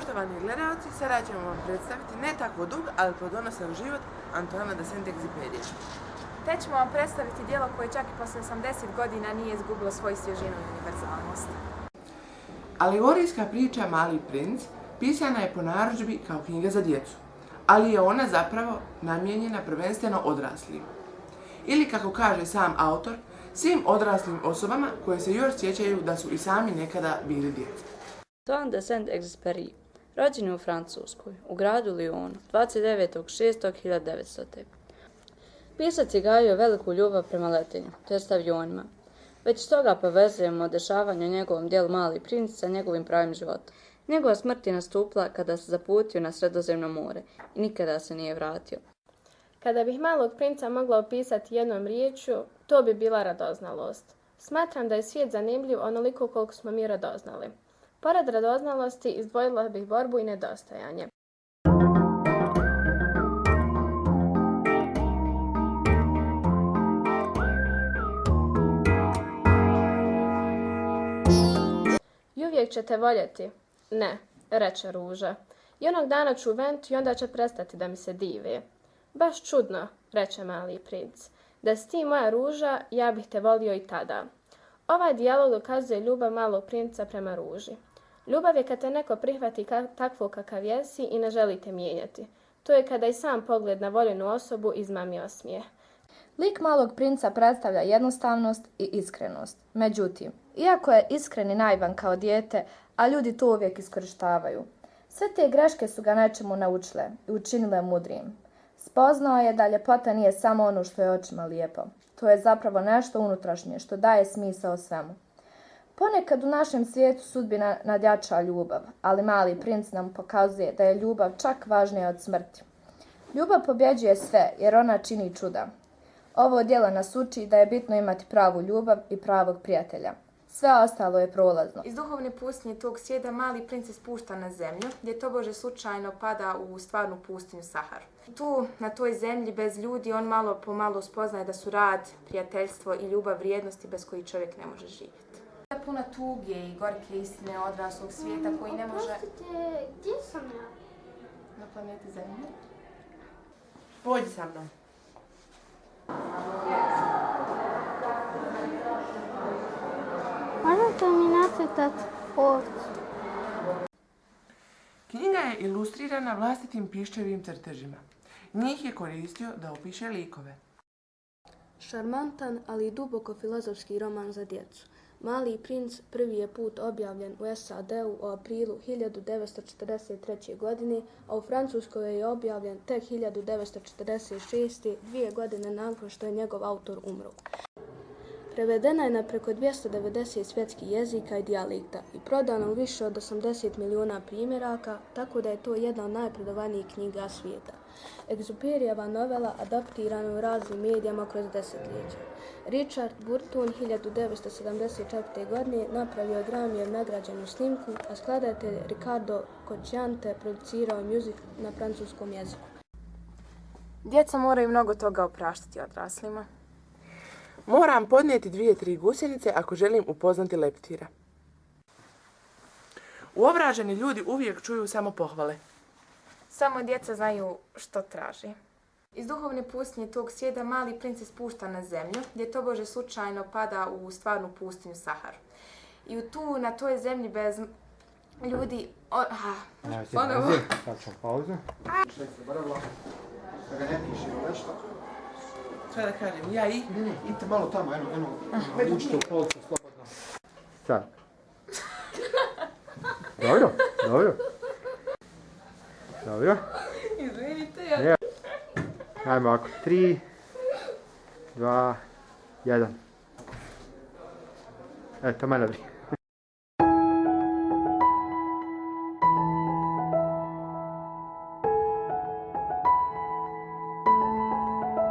Poštovani gledalci, sada ćemo vam predstaviti ne tako dug, ali plodonosan život Antoana de Saint-Exupéry. Te ćemo vam predstaviti djelo koje čak i posle 80 godina nije izgubilo svoju svježinu i univerzalnost. Alegorijska priča Mali princ pisana je po narudžbi kao knjiga za djecu, ali je ona zapravo namijenjena prvenstveno odraslim. Ili kako kaže sam autor, svim odraslim osobama koje se još sjećaju da su i sami nekada bili djeca. Antoine de Saint-Exupéry, rođen je u Francuskoj, u gradu Lyonu, 29.6.1900. Pisac je gajio veliku ljubav prema letenju, to jest avionima. Već stoga povezujemo dešavanje u njegovom djelu Mali princ sa njegovim pravim životom. Njegova smrt je nastupila kada se zaputio na Sredozemno more i nikada se nije vratio. Kada bih Malog princa mogla opisati jednom riječju, to bi bila radoznalost. Smatram da je svijet zanimljiv onoliko koliko smo mi radoznali. Pored radoznalosti izdvojila bih borbu i nedostajanje. I uvijek ćete voljeti. Ne, reče ruža. I onog dana ću ventu i onda će prestati da mi se dive. Baš čudno, reče Mali princ. Da si ti moja ruža, ja bih te volio i tada. Ovaj dijalog dokazuje ljubav Malog princa prema ruži. Ljubav je kad te neko prihvati takvu kakav jesi i ne želite mijenjati. To je kada i sam pogled na voljenu osobu izmami osmijeh. Lik Malog princa predstavlja jednostavnost i iskrenost. Međutim, iako je iskren i naivan kao dijete, a ljudi to uvijek iskorištavaju. Sve te greške su ga nečemu naučile i učinile mudrijim. Spoznao je da ljepota nije samo ono što je očima lijepo. To je zapravo nešto unutrašnje što daje smisao svemu. Ponekad u našem svijetu sudbina nadjača ljubav, ali Mali princ nam pokazuje da je ljubav čak važnija od smrti. Ljubav pobjeđuje sve jer ona čini čuda. Ovo djelo nas uči da je bitno imati pravu ljubav i pravog prijatelja. Sve ostalo je prolazno. Iz duhovne pustinje tog svijeta Mali princ se spušta na zemlju, gdje tobože slučajno pada u stvarnu pustinju Sahar. Tu, na toj zemlji, bez ljudi, on malo po malo spoznaje da su rad, prijateljstvo i ljubav vrijednosti bez kojih čovjek ne može živjeti. Puna tuge i gorke istine odraslog svijeta koji ne može... Oprostite, gdje sam ja? Na planeti Zemlje. Pođi sa mnom. Možete mi nacrtati ovcu? Knjiga je ilustrirana vlastitim piščevim crtežima. Njih je koristio da opiše likove. Šarmantan, ali i duboko filozofski roman za djecu. Mali princ prvi je put objavljen u SAD-u u aprilu 1943. godine, a u Francuskoj je objavljen tek 1946. 2 godine nakon što je njegov autor umro. Prevedena je na preko 290 svjetskih jezika i dijalekta i prodana u više od 80 milijuna primjeraka, tako da je to jedna od najprodavanijih knjiga svijeta. Exupéryjeva novela adaptirana u raznim medijama kroz desetljeća. Richard Burton 1974. godine napravio Grammy nagrađenu snimku, a skladatelj Ricardo Cocciante producirao music na francuskom jeziku. Djeca moraju mnogo toga opraštati odraslima. Moram podnijeti 2-3 gusjenice ako želim upoznati leptira. Uobraženi ljudi uvijek čuju samo pohvale. Samo djeca znaju što traži. Iz duhovne pustinje tog svijeta Mali princ se spušta na zemlju, gdje tobože slučajno pada u stvarnu pustinju Sahar. I tu, na toj zemlji bez ljudi... Ponovo. Sad ćemo pauzu. Što je se boravila? Da ga ne pišemo nešto. Sve da kažem, ja i... Idite malo tamo, učite u policu slobodno. Sad. Dobro, dobro. Dobro. Izvinite, ja... Ajmo ovako, 3, 2, 1. Eto, mene bi.